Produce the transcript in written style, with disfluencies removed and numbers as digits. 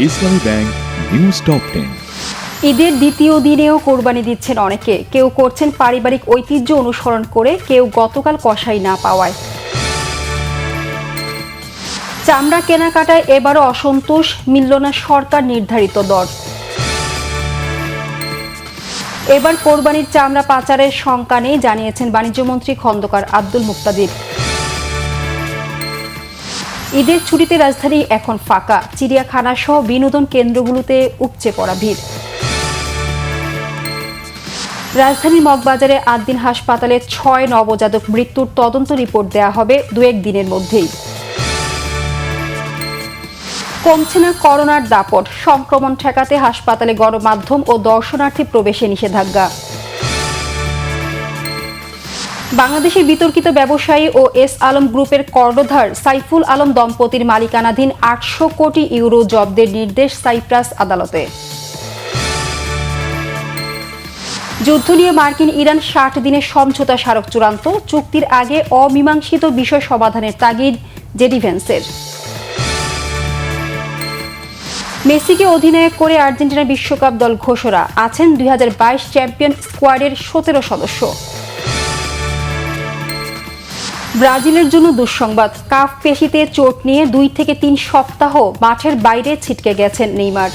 ইসলামী bank news top 10। ঈদের দ্বিতীয় দিনেও কোরবানি দিচ্ছেন অনেকে, কেউ করছেন পারিবারিক ঐতিহ্য অনুসরণ করে, কেউ গতকাল কসাই না পাওয়ায়। চামড়া কেনাকাটায় এবারও অসন্তোষ, মিলল না সরকার নির্ধারিত দর। এবার কোরবানির চামড়া পাচারের শঙ্কা নেই জানিয়েছেন বাণিজ্যমন্ত্রী খন্দকার আব্দুল মুক্তাদির। ঈদের ছুটিতে রাজধানী এখন ফাঁকা, চিড়িয়াখানা সহ বিনোদন কেন্দ্রগুলোতে উপচে পড়া ভিড়। রাজধানীর মগবাজারে ৮ দিন হাসপাতালে ৬ নবজাতক মৃত্যুর তদন্ত রিপোর্ট দেয়া হবে ২-১ দিনের মধ্যেই। কমছে না করোনার দাপট, সংক্রমণ ঠেকাতে হাসপাতালে গণমাধ্যম ও দর্শনার্থী প্রবেশে নিষেধাজ্ঞা। বাংলাদেশের বিতর্কিত ব্যবসায়ী ও এস আলম গ্রুপের কর্ণধার সাইফুল আলম দম্পতির মালিকানাধীন ৮০০ কোটি ইউরো জব্দের নির্দেশ সাইপ্রাস আদালতে। যুদ্ধ নিয়ে মার্কিন ইরান ৬০ দিনের সমঝোতা স্মারক চূড়ান্ত, চুক্তির আগে অমীমাংসিত বিষয় সমাধানের তাগিদ জেডি ভ্যান্সের। মেসিকে অধিনায়ক করে আর্জেন্টিনা বিশ্বকাপ দল ঘোষণা, আছেন ২০২২ চ্যাম্পিয়ন স্কোয়াডের ১৭ সদস্য। ব্রাজিলের জন্য দুঃসংবাদ, কাফ পেশিতে চোট নিয়ে ২ থেকে ৩ সপ্তাহ মাঠের বাইরে ছিটকে গেছেন নেইমার।